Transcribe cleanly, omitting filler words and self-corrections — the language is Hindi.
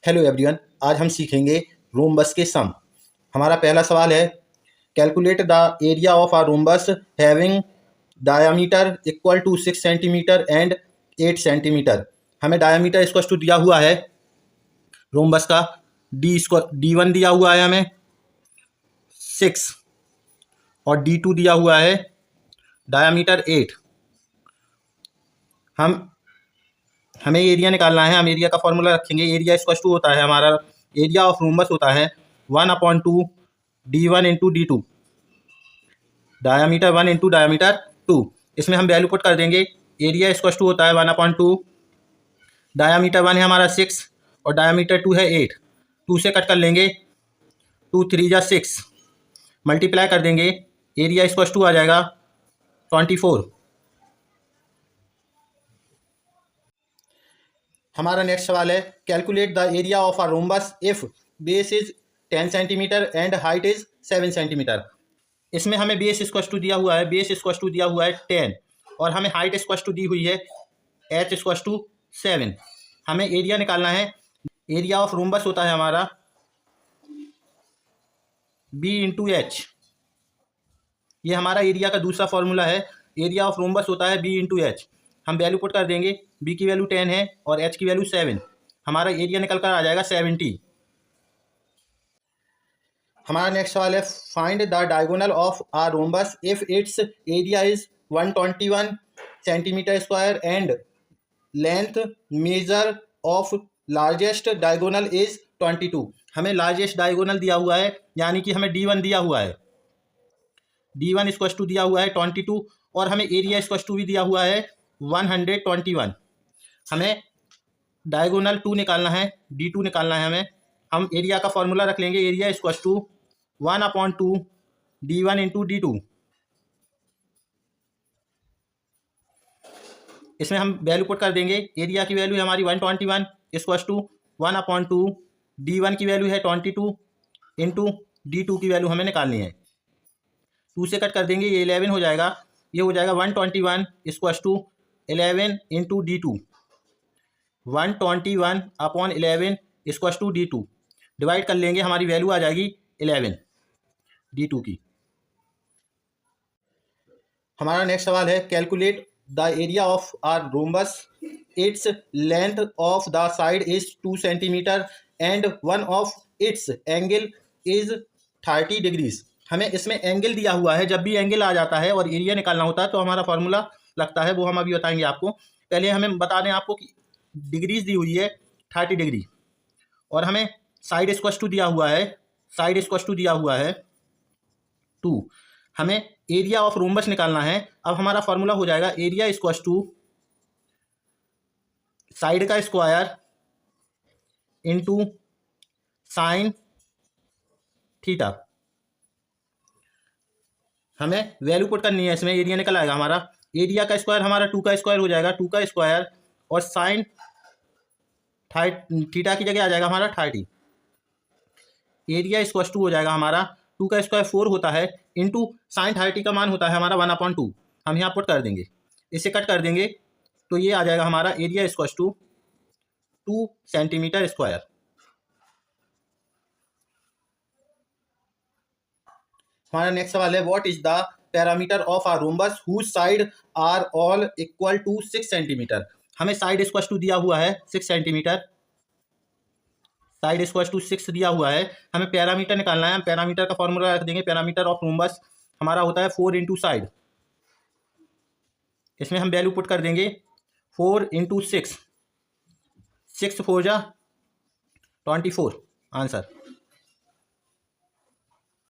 हेलो एवरीवन, आज हम सीखेंगे रोम्बस के सम। हमारा पहला सवाल है, calculate the area of a rhombus having diameter equal to 6 centimetre and 8 centimetre. हमें डायामीटर इसको टू दिया हुआ है रोम्बस का, D1 दिया हुआ है हमें 6 और D2 दिया हुआ है डायामीटर 8। हमें एरिया निकालना है। हम एरिया का फॉर्मूला रखेंगे। एरिया इसका टू होता है, हमारा एरिया ऑफ रोम्बस होता है 1/2 D1 into D2, diameter 1 into diameter 2। इसमें हम वैल्यू पुट कर देंगे। एरिया इसका टू होता है 1/2, डायामीटर 1 है हमारा 6 और डायामीटर 2 है 8। 2 से कट कर लेंगे, 2 3 जा 6, मल्टीप्लाई कर देंगे। एरिया इसका टू आ जाएगा 24। हमारा नेक्स्ट सवाल है, calculate the area of a rhombus if base is 10 centimetre and height is 7 centimetre. इसमें हमें बेस स्क्वायर टू दिया हुआ है, बेस स्क्वायर टू दिया हुआ है 10 और हमें हाइट स्क्वायर टू दी हुई है h स्क्वायर टू 7। हमें एरिया निकालना है। एरिया ऑफ रोम्बस होता है हमारा b इंटू एच। ये हमारा एरिया का दूसरा फॉर्मूला है। एरिया ऑफ रोम्बस होता है b इंटू एच। हम वैल्यू पुट कर देंगे। b की वैल्यू 10 है और h की वैल्यू 7। हमारा एरिया निकल कर आ जाएगा 70। हमारा नेक्स्ट सवाल है, find the diagonal of a rhombus if its area is 121 centimetre square and length measure of largest diagonal is 22। हमें लार्जेस्ट डायगोनल दिया हुआ है, यानी कि हमें D1 दिया हुआ है। D1 स्क्वायर टू दिया हुआ है 22 और हमें एरिया स्क्वायर टू भी दिया हुआ है 121। हमें डायगोनल 2 निकालना है, D2 निकालना है हमें। हम एरिया का फॉर्मूला रख लेंगे। Area square to 1/2 D1 into D2। इसमें हम वैल्यू पुट कर देंगे। एरिया की वैल्यू है हमारी 121 स्क्वायर टू 1/2 D1 की वैल्यू है 22 इंटू D2 की वैल्यू हमें निकालनी है। 2 से कट कर देंगे, ये 11 हो जाएगा। ये हो जाएगा 121 square to 11 into D2। 121/11 square to D2 divide कर लेंगे, हमारी वैल्यू आ जाएगी 11 D2 की। हमारा नेक्स्ट सवाल है, calculate the area of a rhombus its length of the side is 2 centimetre and one of its angle is 30 degrees. हमें इसमें एंगल दिया हुआ है। जब भी एंगल आ जाता है और एरिया निकालना होता है तो हमारा फॉर्मूला लगता है, वो हम अभी बताएंगे आपको। पहले हमें बता दें आपको कि डिग्रीज दी हुई है 30 डिग्री और हमें साइड स्क्वायर टू दिया हुआ है, साइड स्क्वायर टू दिया हुआ है 2। हमें एरिया ऑफ रोम्बस निकालना है। अब हमारा फॉर्मूला हो जाएगा एरिया स्क्वायर टू साइड का स्क्वायर इंटू साइन थीटा। हमें वैल्यू पुट करनी है इसमें। एरिया निकल आएगा हमारा। एरिया का स्क्वायर हमारा 2 का स्क्वायर हो जाएगा, 2 का स्क्वायर और साइन थीटा की जगह आ जाएगा हमारा 30। एरिया स्क्वायर टू हो जाएगा हमारा 2 का स्क्वायर 4 होता है इंटू साइन 30 का मान होता है हमारा 1/2। हम यहाँ पुट कर देंगे, इसे कट कर देंगे तो ये आ जाएगा हमारा area square to 2 centimetre square. हमारा नेक्स्ट सवाल है, what is the parameter of a rhombus whose side are all equal to 6 centimetre. हमें साइड स्क्वायर टू दिया हुआ है 6 सेंटीमीटर, साइड स्क्वायर टू 6 दिया हुआ है। हमें पैरामीटर निकालना है। हम पैरामीटर का फॉर्मूला रख देंगे। पैरामीटर ऑफ रोम्बस हमारा होता है 4 इंटू साइड। इसमें हम वैल्यू पुट कर देंगे 4 इंटू 6, 6 4 जा 24 आंसर।